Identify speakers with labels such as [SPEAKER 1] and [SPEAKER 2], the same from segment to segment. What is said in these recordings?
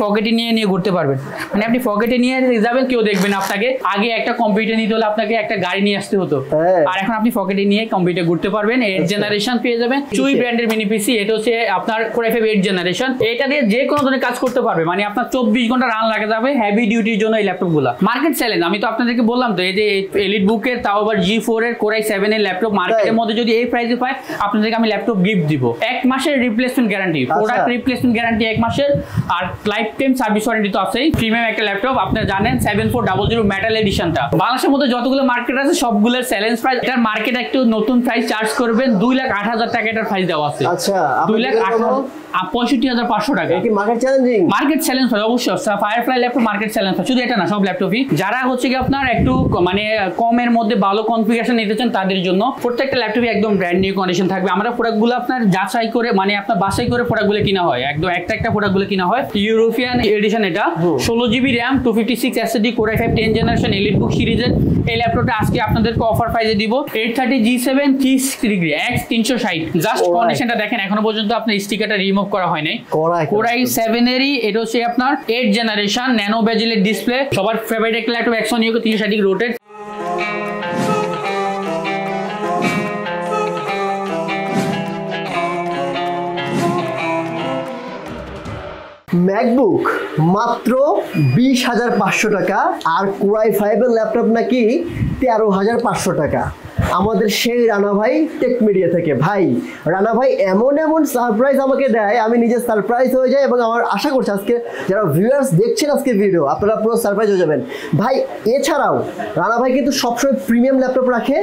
[SPEAKER 1] পকেটে নিয়ে ঘুরতে পারবেন, মানে আপনি পকেটে নিয়ে যাবেন, কেউ দেখবেন আপনাকে। আগে একটা কম্পিউটার নিতে হলে আপনাকে একটা গাড়ি নিয়ে আসতে হতো, আর এখন আপনি পকেটে নিয়ে কম্পিউটার ঘুরতে পারবেন। 8 জেনারেশন পেয়ে যাবেন, চুই ব্র্যান্ডের মিনি পিসি। এটা হচ্ছে আপনার Core i5 8 জেনারেশন। এটা দিয়ে যে কোনো ধরনের কাজ করতে পারবে, মানে আপনার 24 ঘন্টা রান লাগা যাবে হেভি ডিউটির জন্য এই ল্যাপটপগুলো। মার্কেট চ্যালেঞ্জ আমি তো আপনাদেরকে বললাম তো, এই যে এলিট বুকের, তাও আবার G4 এর Core i7 এর ল্যাপটপ মার্কেটের মধ্যে যদি এই প্রাইসে পায়, আপনাদেরকে আমি ল্যাপটপ গিফট দিব। 1 মাসের replacement guarantee, product replacement guarantee 1 মাসের, আর লাইফ টাইম সার্ভিস ওয়ারেন্টি তো আছেই। প্রিমিয়াম একটা ল্যাপটপ, আপনারা জানেন 7400 মেটাল এডিশনটা। বাংলাদেশের মধ্যে যতগুলো মার্কেট আছে সবগুলোর চ্যালেঞ্জ প্রাইস। এটার মার্কেট একটু নতুন প্রাইস চার্জ করবেন 2,08,000 টাকা এটার প্রাইস দেওয়া আছে।
[SPEAKER 2] আচ্ছা,
[SPEAKER 1] 2,68,500 টাকা।
[SPEAKER 2] কি মার্কেট চ্যালেঞ্জিং? মার্কেট
[SPEAKER 1] চ্যালেঞ্জ হয় অবশ্যই। ফায়ারফ্লাই ল্যাপটপ মার্কেট চ্যালেঞ্জ হয়, শুধু এটা না, সব ল্যাপটপই। যারা হচ্ছে কি আপনার একটু মানে কমের মধ্যে ভালো কনফিগারেশন নিতে চান তাদের জন্য প্রত্যেকটা ল্যাপটপই একদম ব্র্যান্ড নিউ কন্ডিশন থাকবে। আমরা প্রোডাক্টগুলো আপনার যাচাই করে, মানে আপনার বাছাই করে প্রোডাক্টগুলো কিনা হয়, একদম একটা প্রোডাক্টগুলো কিনা হয়। ইউরোপিয়ান এডিশন এটা, 16GB RAM, 256 SSD, Core i5 10 generation elite বুক সিরিজের এই ল্যাপটপটা আজকে আপনাদেরকে অফার প্রাইসে দিব 830 G7 30° X 360। জাস্ট কন্ডিশনটা দেখেন, এখনো পর্যন্ত আপনার স্টিকারটা রিমুভ করা হয় নাই। Core i7 এরই এটা হচ্ছে আপনার 8 জেনারেশন, ন্যানো বেজেলের ডিসপ্লে, সবার ফেভারিট একটা ল্যাপটপ, 160° রোটেট।
[SPEAKER 2] ম্যাকবুক মাত্র 20,500 টাকা, আর Core i5 এর ল্যাপটপ নাকি 13,500 টাকা। আমাদের সেই রানা ভাই টেক মিডিয়া থেকে। ভাই রানা ভাই এমন সারপ্রাইজ আমাকে দেয়, আমি নিজে সারপ্রাইজ হয়ে যাই, এবং আমার আশা করছি আজকে যারা ভিউয়ার্স দেখছেন আজকে ভিডিও, আপনারা পুরো সারপ্রাইজ হয়ে যাবেন। ভাই এছাড়াও রানা ভাই কিন্তু সবসময় প্রিমিয়াম ল্যাপটপ রাখে,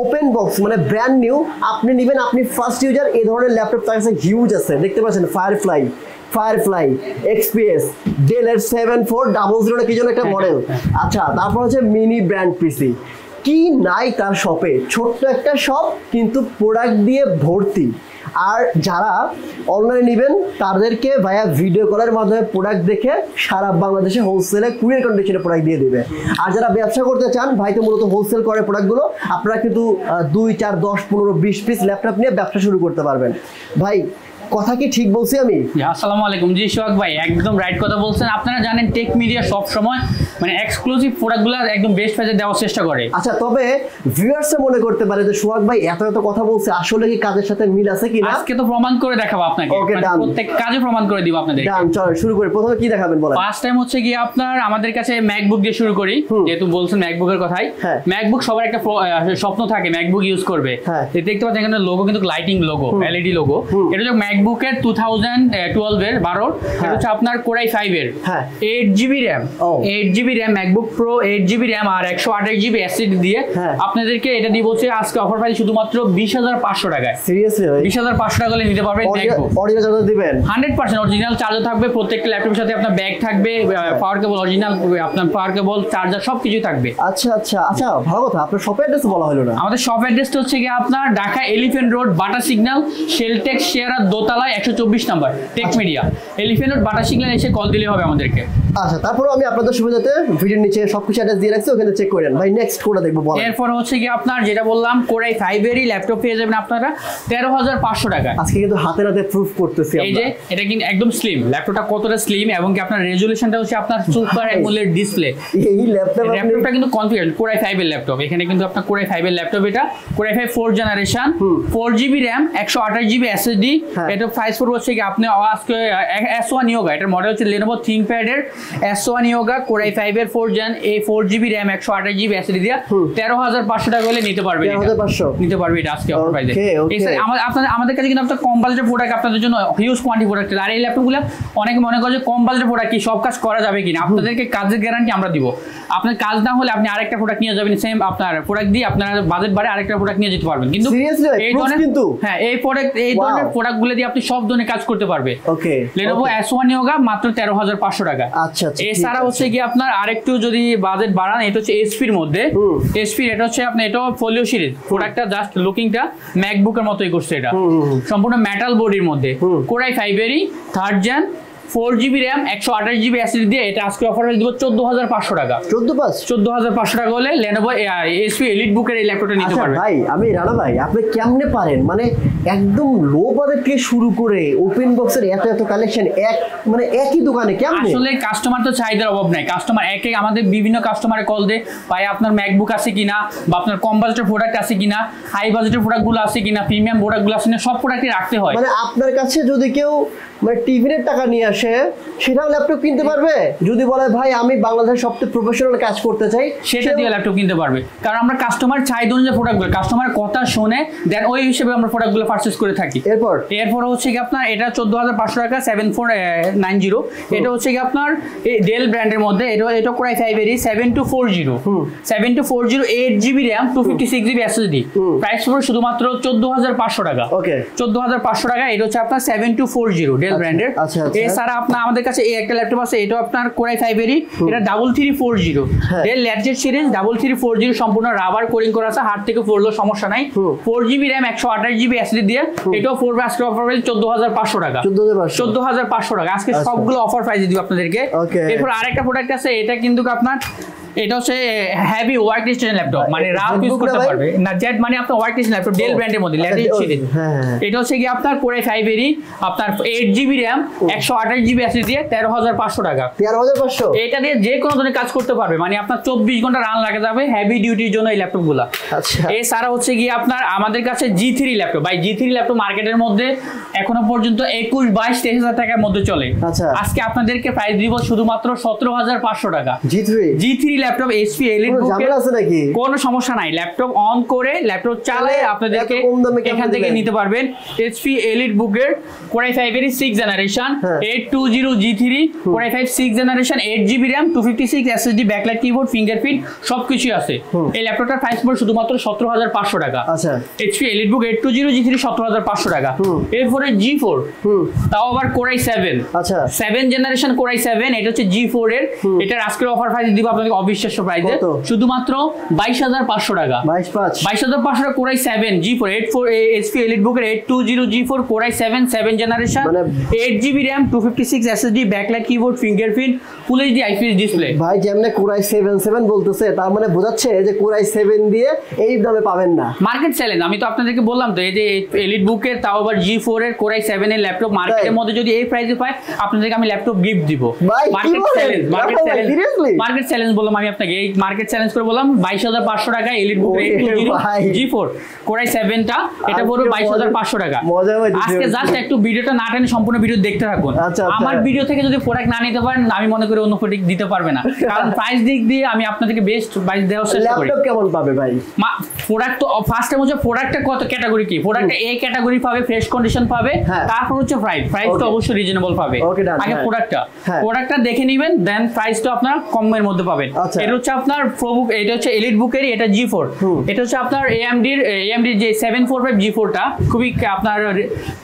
[SPEAKER 2] ওপেন বক্স, মানে ব্র্যান্ড নিউ, আপনি নেবেন, আপনি ফার্স্ট ইউজার, এই ধরনের ল্যাপটপ তার কাছে হিউজ আছে। দেখতে পাচ্ছেন ফায়ারফ্লাই XPS, ডেলের 7400 না কি যেন একটা মডেল। আচ্ছা, তারপর হচ্ছে মিনি ব্র্যান্ড পিসি। কি নাই তার শপে, ছোট্ট একটা শপ কিন্তু প্রোডাক্ট দিয়ে ভর্তি। আর যারা অনলাইনে নেবেন তাদেরকে ভাইয়া ভিডিও কলের মাধ্যমে প্রোডাক্ট দেখে সারা বাংলাদেশে হোলসেলে কুরিয়ার কন্ডিশনে প্রোডাক্ট দিয়ে দেবে। আর যারা ব্যবসা করতে চান, ভাই তো মূলত হোলসেল করে প্রোডাক্টগুলো, আপনারা কিন্তু 2, 4, 10, 15, 20 পিস ল্যাপটপ নিয়ে ব্যবসা শুরু করতে পারবেন। ভাই কথা কি ঠিক বলছি আমি?
[SPEAKER 1] আসসালামু আলাইকুম। জি সোহাগ ভাই, একদম রাইট কথা বলছেন। আপনারা জানেন টেক মিডিয়া সব সময় মানে এক্সক্লুসিভ প্রোডাক্টগুলো একদম বেস্ট প্রাইসে দেওয়ার চেষ্টা করে।
[SPEAKER 2] আচ্ছা, তবে ভিউয়ার্সরা মনে করতে পারে যে সোহাগ ভাই এত কথা বলছে, আসলে কি কাজের সাথে মিল আছে কিনা?
[SPEAKER 1] আজকে তো প্রমাণ করে দেখাবো আপনাকে, প্রত্যেক কাজে প্রমাণ করে দিব আপনাদের।
[SPEAKER 2] ডান, চলো শুরু করি। প্রথমে কি দেখাবেন বলেন?
[SPEAKER 1] ফার্স্ট টাইম হচ্ছে কি আপনার আমাদের কাছে ম্যাকবুক দিয়ে শুরু করি, যেহেতু বলছেন ম্যাকবুকের কথাই। ম্যাকবুক সবার একটা স্বপ্ন থাকে ম্যাকবুক ইউজ করবে। দেখতে পাচ্ছেন এখানে লোগো কিন্তু লাইটিং লোগো, LED লোগো। এটা হচ্ছে ম্যাকবুকের 2012 এর 12। এটা হচ্ছে আপনার Core i5 এর 8GB RAM, 8GB RAM MacBook pro, 8GB RAM আর 128GB SSD দিয়ে আপনাদেরকে এটা দিব হচ্ছে আজকে অফার প্রাইস শুধুমাত্র 20,500 টাকায়।
[SPEAKER 2] সিরিয়াসলি ভাই
[SPEAKER 1] 20,500 টাকা হলে নিতে পারবেন ম্যাকবুক।
[SPEAKER 2] অরিজিনাল চার্জার দিবেন?
[SPEAKER 1] 100% অরিজিনাল চার্জার থাকবে, প্রত্যেকটা ল্যাপটপের সাথে আপনার ব্যাগ থাকবে, পাওয়ার কেবল অরিজিনাল, আপনার পাওয়ার কেবল, চার্জার সবকিছু থাকবে।
[SPEAKER 2] আচ্ছা, ভালো কথা। আপনার শপ অ্যাড্রেস বলা হলো না।
[SPEAKER 1] আমাদের শপ অ্যাড্রেসটা হচ্ছে কি আপনার Dhaka Elephant Road, Bata signal, Sheltech শেয়ারা দোতলায় 124 number, Tech Media. Elephant Road, Bata signal এসে কল দিলে হবে আমাদেরকে।
[SPEAKER 2] আচ্ছা, তারপরে আমি আপনাদের সুবিধাতে ভিডিওর নিচে সবকিছু অ্যাড্রেস দিয়ে রাখছি, ওখানে চেক করেন। ভাই নেক্সট কোনটা দেখবো বলেন?
[SPEAKER 1] এরপর হচ্ছে কি আপনার যেটা বললাম Core i5 এরই ল্যাপটপ পেয়ে যাবেন আপনারা 13,500 টাকা।
[SPEAKER 2] আজকে কিন্তু হাতে প্রুফ করতেছি আমরা।
[SPEAKER 1] এই যে এটা কিন্তু একদম স্লিম, ল্যাপটপটা কতটা স্লিম, এবং কি আপনার রেজোলিউশনটা হচ্ছে আপনার সুপার অ্যামোলেড ডিসপ্লে।
[SPEAKER 2] এই ল্যাপটপটা
[SPEAKER 1] কিন্তু কনফিগার Core i5 এর ল্যাপটপ। এখানে কিন্তু আপনার Core i5 এর ল্যাপটপ, এটা Core i5 4 generation, 4GB RAM, 128GB SSD। এটা প্রাইস পড়বে হচ্ছে কি আপনি আজকে S1 Yoga, এটার মডেল হচ্ছে Lenovo ThinkPad এর S1 Yoga Core i5 এর 4 জেন, এই 4GB RAM 128GB SSD দিয়ে 13,500 টাকা হলে নিতে পারবেন। 13,500 নিতে পারবে এটা আজকে অফার প্রাইসে। আমাদের কাছে কিন্তু আপনার কম বাজেটের প্রোডাক্ট আপনাদের জন্য হিউজ কোয়ান্টিটি প্রোডাক্ট। আর এই ল্যাপটপগুলো অনেকে মনে করে যে কম বাজেটের প্রোডাক্ট কি সব কাজ করা যাবে কিনা, আপনাদেরকে কাজের গ্যারান্টি আমরা দিব। আপনার কাজ না হলে আপনি আরেকটা প্রোডাক্ট নিয়ে যাবেন, সেম আপনার প্রোডাক্ট দিয়ে আপনার বাজেট বাড়ে আরেকটা প্রোডাক্ট নিয়ে যেতে পারবেন। কিন্তু এই ধরনের এই ধরনের প্রোডাক্টগুলো দিয়ে আপনি সব ধরনের কাজ করতে পারবে। ওকে, Lenovo S1 Yoga মাত্র 13,500 টাকা। আচ্ছা, এছাড়া হচ্ছে কি আপনার আরেকটু যদি বাজেট বাড়ান, এটা হচ্ছে HP এর মধ্যে। HP এটা হচ্ছে আপনি, এটা ফোলিও সিরিজ প্রোডাক্টটা, জাস্ট লুকিংটা ম্যাকবুকের মতোই করছে। এটা সম্পূর্ণ মেটাল বডির মধ্যে Core i5 এরই 3rd gen 4GB RAM 128GB SSD দিয়ে এটা আজকে অফার দিব 14500 টাকা। 14500 টাকা হলে Lenovo HP EliteBook এর এই ল্যাপটপটা নিতে পারবেন।
[SPEAKER 2] ভাই আমি রানা ভাই আপনি কেমনে পারেন মানে একদম লো বাজেট থেকে শুরু করে ওপেন বক্সের এত কালেকশন মানে একই দোকানে কেমনে?
[SPEAKER 1] আসলে কাস্টমার তো চাহিদার অভাব নাই, কাস্টমার আমাদের বিভিন্ন কাস্টমারে কল দেয় ভাই আপনার ম্যাকবুক আছে কিনা, বা আপনার কম বাজেটের প্রোডাক্ট আছে কিনা, হাই বাজেটের প্রোডাক্টগুলো আছে কিনা, প্রিমিয়াম প্রোডাক্টগুলো আছে কিনা, সব প্রোডাক্টই রাখতে হয়।
[SPEAKER 2] মানে আপনার কাছে যদি কেউ মানে টিভির টাকা নিয়ে আসে সেটাও ল্যাপটপ কিনতে পারবে? যদি বলে ভাই আমি বাংলাদেশের সবচেয়ে প্রফেশনাল কাজ করতে চাই,
[SPEAKER 1] সেটা দিয়ে ল্যাপটপ কিনতে পারবে। কারণ আমরা কাস্টমার চাহিদা অনুযায়ী প্রোডাক্টগুলো, কাস্টমার কথা শুনে দেন ওই হিসেবে আমরা প্রোডাক্টগুলো পারচেজ করে থাকি। এরপর হচ্ছে কি আপনার এটা 14500 টাকা 7490। এটা হচ্ছে কি আপনার এই ডেল ব্র্যান্ডের মধ্যে এটা Core i5 এর 7240 8GB RAM 256GB SSD। Price পড়বে শুধুমাত্র 14500 টাকা। ওকে 14500 টাকা। এটা হচ্ছে আপনার 7240 ডেল ব্র্যান্ডের। এছাড়া আপনার আমাদের কাছে এই একটা ল্যাপটপ আছে, এটা আপনার Core i5 এর, এটা 3340 ডেল ল্যাটজেট সিরিজ 3340 সম্পূর্ণ রাবার কোরিং করা আছে, হাত থেকে পড়লেও সমস্যা নাই। 4GB RAM 128GB SSD দিয়ে এটাও পড়বে আজকে অফার প্রাইস 14500 টাকা। 14500 টাকা আজকে সবগুলো অফার প্রাইসে দিব আপনাদেরকে। এরপর আরেকটা প্রোডাক্ট আছে, এটা কিন্তু আপনার এটা হচ্ছে হেভি ওয়ার্ক স্টেশন ল্যাপটপ, মানে রাফ ইউজ করতে পারবে না। জেড মানে আপনার ওয়ার্ক স্টেশন ল্যাপটপ ডেল ব্র্যান্ডের মধ্যে ল্যাটেস্ট সিরিজ। এটা হচ্ছে কি আপনার Core i5 এর আপনার 8GB RAM 128GB SSD দিয়ে 13500 টাকা। 13500 এটা দিয়ে যে কোনো ধরনের কাজ করতে পারবে, মানে আপনার 24 ঘন্টা রান লাগা যাবে হেভি ডিউটির জন্য এই ল্যাপটপগুলো। আচ্ছা এছাড়া হচ্ছে কি আপনার আমাদের কাছে G3 ল্যাপটপ, ভাই G3 ল্যাপটপ মার্কেটের মধ্যে এখনো পর্যন্ত 21-22-23000 টাকার মধ্যে চলে। আজকে আপনাদেরকে প্রাইস দিব শুধুমাত্র 17500 টাকা। G3 ল্যাপটপ HP EliteBook এর আছে নাকি? কোনো সমস্যা নাই, ল্যাপটপ অন করে ল্যাপটপ চালায় আপনাদেরকে এখান থেকে নিতে পারবেন। HP EliteBook এর Core i5 এর 6th generation 820 G3 Core i5 6th generation 8GB RAM 256 SSD backlight keyboard fingerprint সবকিছু আছে। এই ল্যাপটপটার প্রাইস পড়বে শুধুমাত্র 17500 টাকা। আচ্ছা HP EliteBook 820 G3 17500 টাকা। এরপরে G4 তাও আবার Core i7 আচ্ছা 7th জেনারেশন Core i7, এটা হচ্ছে G4 এর। এটার আজকের অফার প্রাইস দিব আপনাদের অবিশ্বাস্য প্রাইসে শুধুমাত্র 22500 টাকা। 22500 টাকা Core i7 G4 HP EliteBook এর 820 G4 Core i7 7th generation 8GB RAM 256 SSD backlight keyboard fingerprint ফুল HD IPS ডিসপ্লে। ভাই যেমন Core i7 বলতেছে তার মানে বোঝাচ্ছে যে Core i7 দিয়ে এই দামে পাবেন না। মার্কেট চ্যালেঞ্জ আমি তো আপনাদেরকে বললাম তো, এই যে EliteBook এর তাও আবার G4 এর Core i7 এর ল্যাপটপ মার্কেটের মধ্যে যদি এই প্রাইসে পায় আপনাদেরকে আমি ল্যাপটপ গিফট দিব। মার্কেট চ্যালেঞ্জ বললাম আমি আপনাকে, এই মার্কেট চ্যালেঞ্জ করে বললাম 22500 টাকা EliteBook G4 Core i7 টা, এটা পুরো 22500 টাকা। আজকে জাস্ট একটু ভিডিওটা না টেনে সম্পূর্ণ ভিডিও দেখতে থাকুন। আমার ভিডিও থেকে যদি প্রোডাক্ট না নিতে পারেন আমি মনে করি অন্য প্রোডাক্ট দিতে পারবে না, কারণ প্রাইস দিক দিয়ে আমি আপনাদেরকে বেস্ট প্রাইস দেওয়ার চেষ্টা করি। ল্যাপটপ কেমন পাবে ভাই? প্রোডাক্ট তো ফার্স্টে হচ্ছে প্রোডাক্টটা কত ক্যাটাগরি কি, প্রোডাক্টটা এ ক্যাটাগরি পাবে, ফ্রেশ কন্ডিশন পাবে, তারপর হচ্ছে প্রাইস তো অবশ্যই রিজনেবল পাবে। আগে প্রোডাক্টটা দেখে নেবেন, দেন প্রাইসটা আপনার কমের মধ্যে পাবেন। এটা হচ্ছে আপনার প্রোবুক, এটা হচ্ছে EliteBook এর, এটা G4, এটা হচ্ছে আপনার AMD যে 745 G4 টা খুবই আপনার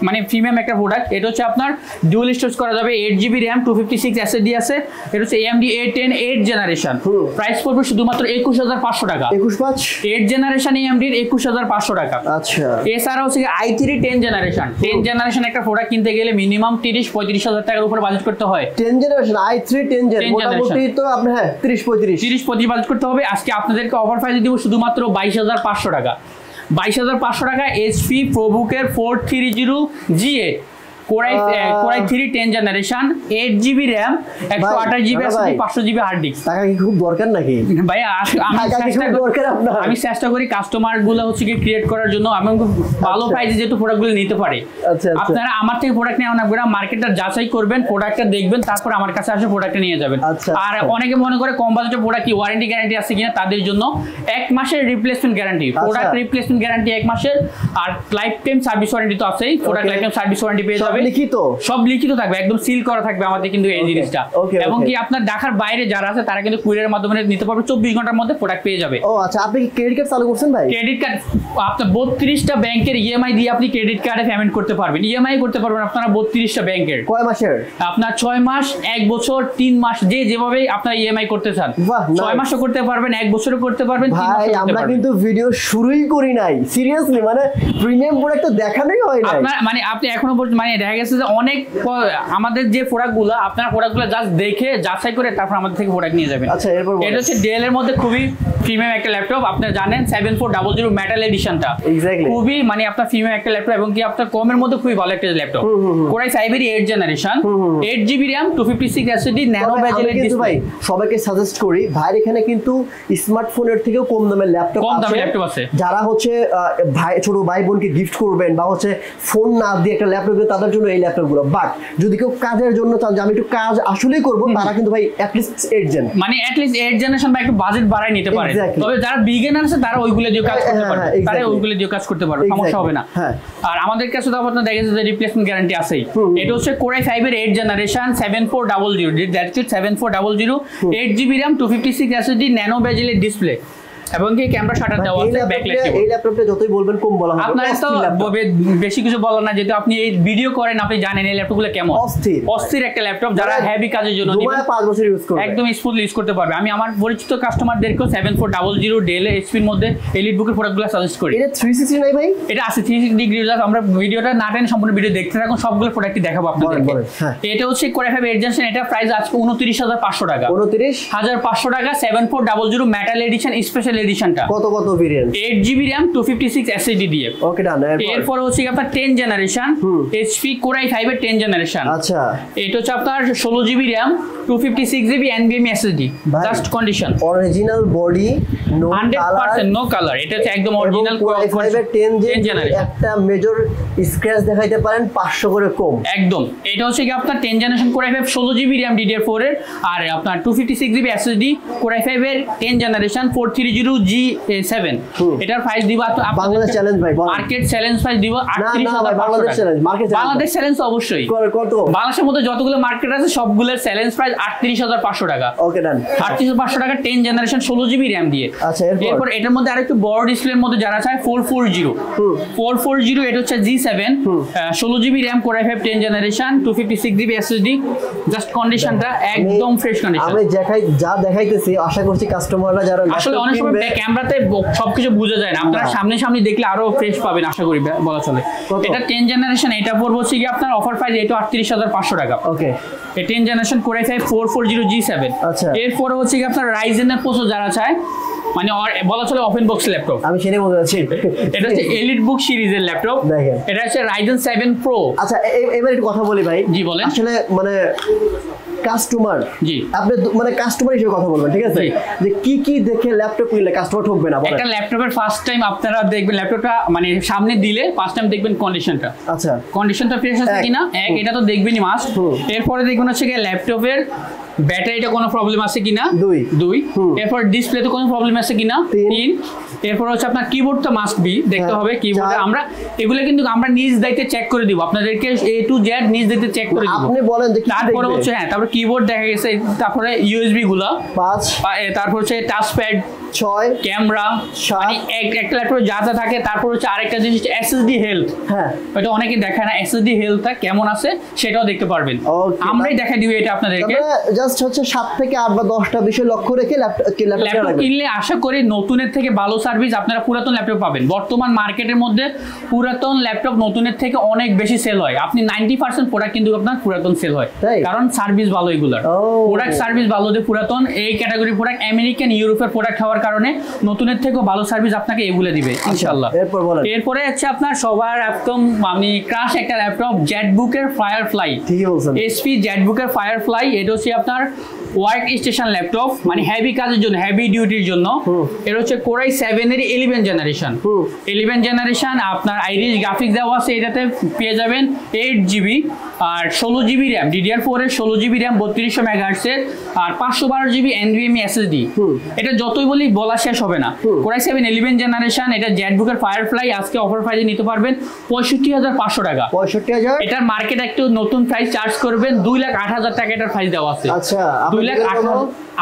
[SPEAKER 1] মানে প্রিমিয়াম একটা প্রোডাক্ট। এটা হচ্ছে আপনার ডুয়াল স্টোরেজ করা যাবে, 8GB RAM 256 SSD আছে। এটা হচ্ছে AMD A10 8th generation, price পড়বে শুধুমাত্র 21500 টাকা। 8th জেনারেশন AMD 21500 টাকা। আচ্ছা এছাড়া হচ্ছে i3 10th জেনারেশন একটা প্রোডাক্ট কিনতে গেলে মিনিমাম 30-35 টাকার উপরে বাজেট করতে হয়। 10th জেনারেশন i3 10th মোটামুটি তো আপনি 30-35 বাজেট করতে হবে। আজকে আপনাদেরকে অফার প্রাইস দিব শুধুমাত্র 22500 টাকা। 22500 টাকা HP ProBook এর 430 G8 Core i3 10th generation 8GB RAM 128GB SSD 500GB hard disk. টাকা কি খুব দরকার নাকি ভাই? আমি চেষ্টা করি কাস্টমার গুলো হচ্ছে কি ক্রিয়েট করার জন্য, আমি ভালো প্রাইসে যেহেতু প্রোডাক্ট গুলো নিতে পারে। আপনারা আমার থেকে প্রোডাক্ট নেওয়া না করে মার্কেটটা যাচাই করবেন, প্রোডাক্টটা দেখবেন, তারপর আমার কাছে আসে প্রোডাক্টটা নিয়ে যাবেন। আর অনেকে মনে করে কম বাজেটের প্রোডাক্ট কি ওয়ারেন্টি গ্যারান্টি আছে কিনা, তাদের জন্য 1 মাসের replacement guarantee, product replacement guarantee 1 মাসের, আর লাইফ টাইম সার্ভিস ওয়ারেন্টি তো আছেই, product life time service warranty পেয়ে যাবে। সব লিখিত থাকবে, একদম সিল করা থাকবে আমাদের কিন্তু এই জিনিসটা। এবং কি আপনার ঢাকার বাইরে যারা আছে তারা কিন্তু কুরিয়ারের মাধ্যমে নিতে পারবে, 24 ঘন্টার মধ্যে প্রোডাক্ট পেয়ে যাবে। ও আচ্ছা, আপনি কি ক্রেডিট কার্ড চালু করছেন ভাই? ক্রেডিট কার্ড আপনার 32টা ব্যাংকের EMI দিয়ে আপনি ক্রেডিট কার্ডে পেমেন্ট করতে পারবেন। EMI করতে পারবেন আপনারা 32টা ব্যাংকের। কয় মাসের? আপনার 6 মাস, 1 বছর, 3 মাস, যেভাবে আপনারা EMI করতে চান। 6 মাসও করতে পারবেন, 1 বছরও করতে পারবেন, 3 মাসও করতে পারবেন। আমরা কিন্তু ভিডিও শুরুই করি নাই, সিরিয়াসলি মানে প্রিমিয়াম প্রোডাক্ট তো দেখানোই হয় না। আপনার মানে আপনি এখনো মানে দেখা গেছে যে অনেক আমাদের যে প্রোডাক্টগুলো আপনারা প্রোডাক্টগুলো জাস্ট দেখে যাচাই করে তারপর আমাদের থেকে প্রোডাক্ট নিয়ে যাবেন।
[SPEAKER 2] আচ্ছা, এরপর
[SPEAKER 1] এটা হচ্ছে ডেল এর মধ্যে খুবই প্রিমিয়াম একটা ল্যাপটপ, আপনারা জানেন 7400 মেটাল এডিশনটা খুবই মানে আপনার প্রিমিয়াম একটা ল্যাপটপ এবং কি আপনার কমের মধ্যে খুবই ভালো একটা ল্যাপটপ। কোরাই 5 এর 8 generation, 8GB RAM, 256 SSD, nano বেজেলের ডিসপ্লে।
[SPEAKER 2] ভাই সবাইকে সাজেস্ট করি, ভাই এখানে কিন্তু স্মার্টফোনের থেকেও কম দামের ল্যাপটপ আছে। যারা হচ্ছে ভাই ছোট ভাই বোনকে গিফট করবেন বা হচ্ছে ফোন না দিয়ে একটা ল্যাপটপ তাদের জন্য এই ল্যাপটপগুলো। বাট যদি কেউ কাজের জন্য চান যে আমি একটু কাজ আসলেই করব, তারা কিন্তু ভাই অ্যাটলিস্ট 8 জেন
[SPEAKER 1] মানে অ্যাটলিস্ট 8 জেনারেশন বা একটু বাজেট বাড়ায় নিতে পারে। তবে যারা বিগিনার আছে তারা ওইগুলো দিয়ে কাজ করতে পারবে, তারা ওইগুলো দিয়ে কাজ করতে পারবে, সমস্যা হবে না। আর আমাদের কাছে তো আপনারা দেখেছেন যে রিপ্লেসমেন্ট গ্যারান্টি আছেই। এটা হচ্ছে কোরাই 5 এর 8 generation 7400, that's it 7400, 8GB RAM, 256 SSD, nano বেজেলের ডিসপ্লে এবং কি ক্যামেরা শাটার দেওয়া আছে, ব্যাকলাইট কিবোর্ড।
[SPEAKER 2] এই ল্যাপটপটা যতই বলবেন কম বলা হবে।
[SPEAKER 1] আপনারা তো বেশি কিছু বলার না, যেহেতু আপনি এই ভিডিও করেন, আপনি জানেন এই ল্যাপটপগুলো কেমন অস্থির একটা ল্যাপটপ। যারা হেভি কাজের জন্য নেবেন
[SPEAKER 2] 5 বছর ইউজ করবে,
[SPEAKER 1] একদম স্মুথলি ইউজ করতে পারবে। আমি আমার পরিচিত কাস্টমারদেরকেও 7400 ডেল এইচপির মধ্যে এলিট বুকের প্রোডাক্টগুলো সাজেস্ট করি।
[SPEAKER 2] এটা 360 নাই ভাই?
[SPEAKER 1] এটা আছে 360 ডিগ্রি। আমরা ভিডিওটা না টেনে সম্পূর্ণ ভিডিও দেখতে থাকুন, সবগুলো প্রোডাক্টই দেখাবো আপনাদেরকে। এটা হচ্ছে কোরাই 5 8 জেনারেশন, এটা প্রাইস আজকে 29500 টাকা। 29500 টাকা 7400 মেটাল এডিশন স্পেশাল এডিশনটা।
[SPEAKER 2] কত ভেরিয়েন্ট?
[SPEAKER 1] 8GB RAM, 256 SSD দিয়ে।
[SPEAKER 2] ওকে ডান।
[SPEAKER 1] এরপর হচ্ছে আপনার 10 জেনারেশন এইচপি কোরাই 5 এর 10 জেনারেশন।
[SPEAKER 2] আচ্ছা,
[SPEAKER 1] এটা হচ্ছে আপনার 16GB RAM, 256GB NVMe SSD, just condition
[SPEAKER 2] original body, no
[SPEAKER 1] 100% no colour. এটা হচ্ছে একদম অরিজিনাল
[SPEAKER 2] কোরাই 5 এর 10 জেনারেশন। একটা মেজর স্ক্র্যাচ দেখাইতে পারেন 500 করে কম
[SPEAKER 1] একদম। এটা হচ্ছে কি আপনার 10 generation core i 5 16GB RAM DDR4 এর, আর আপনার 256GB SSD কোরাই 5 এর 10 জেনারেশন 430G7। এটার প্রাইস দিব
[SPEAKER 2] বাংলাদেশ চ্যালেঞ্জ ভাই,
[SPEAKER 1] মার্কেট চ্যালেঞ্জ প্রাইস দিব 38500 টাকা।
[SPEAKER 2] Bangladesh challenge, market challenge, Bangladesh
[SPEAKER 1] challenge অবশ্যই।
[SPEAKER 2] কত?
[SPEAKER 1] বাংলাদেশের মধ্যে যতগুলো মার্কেট আছে সবগুলোর চ্যালেঞ্জ প্রাইস 38500 টাকা।
[SPEAKER 2] ওকে ডান।
[SPEAKER 1] 38500 টাকা 10 জেনারেশন 16GB RAM দিয়ে।
[SPEAKER 2] আচ্ছা,
[SPEAKER 1] এরপর এটার মধ্যে আরেকটু বড় ডিসপ্লের মধ্যে যারা চায় 440 এটা হচ্ছে G7, 16GB RAM core i 5 10 generation 256GB SSD, just কন্ডিশনটা একদম ফ্রেশ কন্ডিশন।
[SPEAKER 2] আমি যা দেখাইতেছি আশা করছি কাস্টমাররা যারা
[SPEAKER 1] আসলে অনেক সময় ক্যামেরাতে সবকিছু বোঝা যায় না, আপনারা সামনে দেখলে আরো ফ্রেশ পাবেন আশা করি বলা চলে। এটা 10 জেনারেশন, এটা পড়বে হচ্ছে কি আপনার অফার প্রাইস এটা 38500 টাকা।
[SPEAKER 2] ওকে,
[SPEAKER 1] এই 10 জেনারেশন কোরাই 5 440G7।
[SPEAKER 2] আচ্ছা,
[SPEAKER 1] এরপরে হচ্ছে কি আপনার রাইজেনের প্রসেসর যারা চায়, মানে বলা চলে ওপেন বক্স ল্যাপটপ।
[SPEAKER 2] আমি সেটাই বলতে চাচ্ছি,
[SPEAKER 1] এটা হচ্ছে এলিট বুক সিরিজের ল্যাপটপ।
[SPEAKER 2] দেখেন,
[SPEAKER 1] এটা হচ্ছে Ryzen 7 Pro।
[SPEAKER 2] আচ্ছা, এবার একটু কথা বলি ভাই।
[SPEAKER 1] জি বলেন।
[SPEAKER 2] আসলে মানে কাস্টমার,
[SPEAKER 1] জি
[SPEAKER 2] আপনি মানে কাস্টমার হিসেবে কথা বলবেন, ঠিক আছে, যে কি দেখে ল্যাপটপ কিনলে কাস্টমার ঠকবে না?
[SPEAKER 1] একটা ল্যাপটপের ফার্স্ট টাইম আপনারা দেখবেন ল্যাপটপটা মানে সামনে দিলে ফার্স্ট টাইম দেখবেন কন্ডিশনটা।
[SPEAKER 2] আচ্ছা,
[SPEAKER 1] কন্ডিশনটা ফ্রেশ আছে কিনা, এটা তো দেখবেনই মাস্ট। এরপরে দেখবেন হচ্ছে কি ল্যাপটপের ব্যাটারিটা কোনো প্রবলেম আছে কিনা, 2 এরপর ডিসপ্লেতে কোনো প্রবলেম আছে কিনা, 3 এরপর হচ্ছে আপনার কিবোর্ডটা মাস্ট বি দেখতে হবে। কিবোর্ডে আমরা এগুলো কিন্তু আমরা নিজ দায়িত্বে চেক করে দিব, আপনাদেরকে A to Z নিজ দায়িত্বে চেক করে দিব।
[SPEAKER 2] আপনি বলেন যে
[SPEAKER 1] তারপরে হচ্ছে তারপর কিবোর্ড দেখা গেছে, তারপরে USB গুলো
[SPEAKER 2] 5,
[SPEAKER 1] তারপর হচ্ছে টাচ প্যাড 6, ক্যামেরা, মানে একটা ল্যাপটপে যা থাকে। তারপর হচ্ছে আরেকটা জিনিস SSD হেলথ।
[SPEAKER 2] হ্যাঁ,
[SPEAKER 1] এটা অনেকে দেখায় না, SSD হেলথটা কেমন আছে সেটাও দেখতে পারবেন। আমরাই দেখাই দিব এটা আপনাদেরকে।
[SPEAKER 2] জাস্ট হচ্ছে 7 থেকে 8 বা 10টা বিষয় লক্ষ্য রেখে ল্যাপটপ
[SPEAKER 1] কিনলে আশা করি নতুনের থেকে ভালো সার্ভিস আপনারা পুরাতন ল্যাপটপ পাবেন। বর্তমান মার্কেটের মধ্যে পুরাতন ল্যাপটপ নতুনের থেকে অনেক বেশি সেল হয়। আপনি 90% প্রোডাক্ট কিন্তু আপনার পুরাতন সেল হয়, কারণ সার্ভিস ভালো। এগুলোর প্রোডাক্ট সার্ভিস ভালো, যে পুরাতন এই ক্যাটাগরি প্রোডাক্ট আমেরিকান ইউরোপের প্রোডাক্ট হওয়ার কারণে নতুনের থেকেও ভালো সার্ভিস আপনাকে এগুলো দিবে ইনশাআল্লাহ। এরপরে হচ্ছে আপনার সবার একদম আমি ক্রাশ একটা ল্যাপটপ জেটবুকের ফায়ারফ্লাই, এইচপি জেটবুকের ফায়ারফ্লাই। এটা হচ্ছে আপনার ওয়ার্ক স্টেশন ল্যাপটপ, মানে হেভি কাজের জন্য, হেভি ডিউটির জন্য। এটা হচ্ছে কোরাই 7 এর 11 জেনারেশন। 11 জেনারেশন আপনার আইরিশ গ্রাফিক্স দেওয়া আছে, এটাতে পেয়ে যাবেন 8GB আর 16GB RAM DDR4 এর 16GB RAM 3200 MHz এর আর 512GB NVMe SSD। এটা যতই বলা শেষ হবে না। কোরাই 7 11 জেনারেশন, এটা জেটবুকের ফায়ারফ্লাই আজকে অফার প্রাইসে নিতে পারবেন 65500 টাকা।
[SPEAKER 2] 65000।
[SPEAKER 1] এটার মার্কেট একটু নতুন প্রাইস চার্জ করবেন 2,08,000 টাকা, এটার প্রাইস দেওয়া আছে।
[SPEAKER 2] আচ্ছা,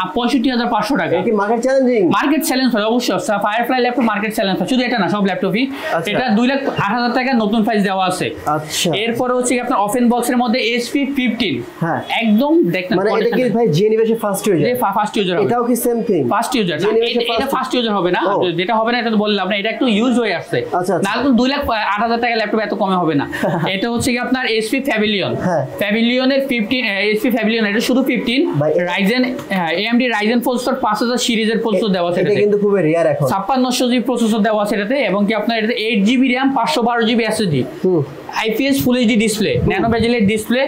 [SPEAKER 1] 65,500 টাকা।
[SPEAKER 2] কি মার্কেট চ্যালেঞ্জিং?
[SPEAKER 1] মার্কেট চ্যালেঞ্জ হয় অবশ্যই, ফায়ারফ্লাই ল্যাপটপ মার্কেট চ্যালেঞ্জ হয়, শুধু এটা না সব ল্যাপটপই। এটা 2,08,000 টাকা নতুন প্রাইস দেওয়া আছে।
[SPEAKER 2] আচ্ছা,
[SPEAKER 1] এরপরে হচ্ছে আপনার ওপেন বক্সের মধ্যে HP 15,
[SPEAKER 2] হ্যাঁ
[SPEAKER 1] একদম দেখেন
[SPEAKER 2] মানে এটা কি ভাই জেনিভেশে ফার্স্ট ইউজার?
[SPEAKER 1] ফার্স্ট ইউজার,
[SPEAKER 2] এটাও কি সেম থিং?
[SPEAKER 1] ফার্স্ট ইউজার, এটা ফার্স্ট ইউজার হবে না, যেটা হবে না এটা তো বললাম না, এটা একটু ইউজ হয়ে আসছে। না তো 2,08,000 টাকা ল্যাপটপ এত কমে হবে না। এটা হচ্ছে কি আপনার HP প্যাভিলিয়ন, প্যাভিলিয়নের 15 HP প্যাভিলিয়ন, এটা শুধু 15 রাইজেন AMD রাইজেন প্রসেসর 5000 সিরিজের প্রসেসর দেওয়া আছে।
[SPEAKER 2] এটা কিন্তু খুবই রিয়ার এখন।
[SPEAKER 1] 5600 জিবি প্রসেসর দেওয়া আছে এটাতে, এবং কি আপনার এটাতে 8GB RAM 512GB SSD, IPS full HD display, nano বেজেলের ডিসপ্লে।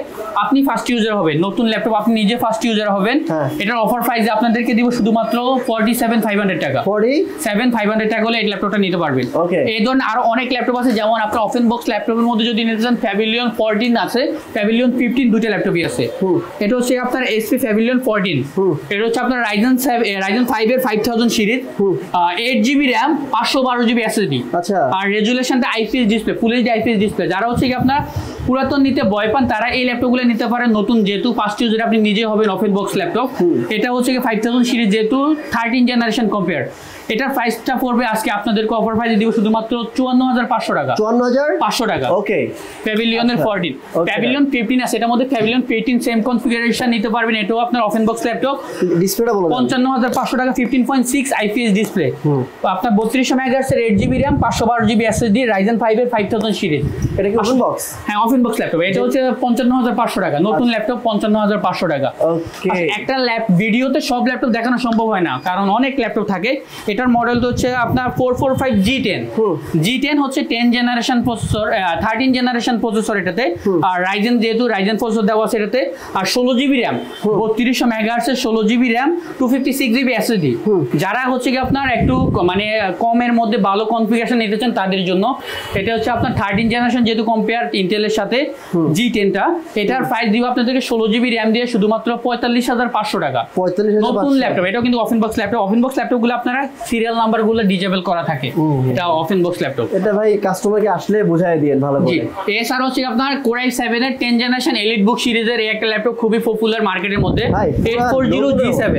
[SPEAKER 1] আপনি ফার্স্ট ইউজার হবেন, নতুন ল্যাপটপ আপনি নিজে ফার্স্ট ইউজার হবেন। এটার অফার প্রাইসে আপনাদেরকে দিব শুধুমাত্র 47,500 টাকা। 47,500 টাকা হলে এই ল্যাপটপটা নিতে পারবেন। এই ধরনের আরো অনেক ল্যাপটপ আছে, যেমন আপনার ওপেন বক্স ল্যাপটপের মধ্যে যদি নিতে চান প্যাভিলিয়ন 14 আছে, প্যাভিলিয়ন 15, দুটো ল্যাপটপই আছে। এটা হচ্ছে আপনার HP প্যাভিলিয়ন 14, এটা হচ্ছে আপনার রাইজেন 5 এর 5000 series, 8GB RAM 512GB SSD, আর রেজুলেশনটা IPS ডিসপ্লে, ফুল এইচডি IPS ডিসপ্লে। যারা হচ্ছে কি আপনার পুরাতন নিতে ভয় পান তারা এই ল্যাপটপগুলো নিতে পারেন, নতুন যেহেতু ফার্স্ট ইউজার আপনি নিজে হবেন ওপেন বক্স ল্যাপটপ। এটা হচ্ছে কি 5000 সিরিজ, যেহেতু 13 জেনারেশন কম্পেয়ার। এটার প্রাইসটা পড়বে আজকে আপনাদেরকে অফার প্রাইসে দিব শুধুমাত্র 54,500 টাকা। 54,500 টাকা। ওকে, প্যাভিলিয়নের 14, প্যাভিলিয়ন 15 আছে, এটার মধ্যে প্যাভিলিয়ন 15 সেম কনফিগারেশন নিতে পারবেন। এটাও আপনার ওপেন বক্স ল্যাপটপ, ডিসপ্লেটা বলুন 55,500 টাকা, 15.6 IPS ডিসপ্লে, আপনার 3200 মেগাহার্টজ এর 8GB RAM 512GB SSD, Ryzen 5 এর 5000 সিরিজ। এটা কি ওপেন বক্স? হ্যাঁ, ওপেন বক্স ল্যাপটপ। এটা হচ্ছে 55,500 টাকা, নতুন ল্যাপটপ 55,500 টাকা। ওকে, একটা ভিডিওতে সব ল্যাপটপ দেখানো সম্ভব হয় না, কারণ অনেক ল্যাপটপ থাকে। এটার মডেল হচ্ছে আপনার 445 G10, G10 হচ্ছে 10 জেনারেশন প্রসেসর, 13 জেনারেশন প্রসেসর এটাতে, আর রাইজেন যেহেতু রাইজেন প্রসেসর দেওয়া আছে এটাতে, আর 16GB RAM, 3200 মেগাহার্টজ এর 16GB RAM, 256GB SSD। যারা হচ্ছে কি আপনার একটু মানে কমের মধ্যে ভালো কনফিগারেশন নিতে চান তাদের জন্য এটা হচ্ছে আপনার 13 জেনারেশন, যেহেতু কম্পেয়ার ইন্টেলের সাথে G10টা। এটার প্রাইস দিব আপনাদেরকে 16GB RAM দিয়ে শুধুমাত্র 45,500 টাকা, নতুন ল্যাপটপ। এটাও কিন্তু open box laptop. Open box ল্যাপটপগুলো আপনারা সিরিয়াল নাম্বারগুলো ডিজেবল করা থাকে, এটা ওপেন বক্স ল্যাপটপ। এটা ভাই কাস্টমারকে আসলে বুঝাই দিয়েন ভালো করে। এছাড়া হচ্ছে আপনার Core i7 এর 10 জেনারেশন এলিট বুক সিরিজের এই একটা ল্যাপটপ খুবই পপুলার মার্কেটের মধ্যে, 840 G7।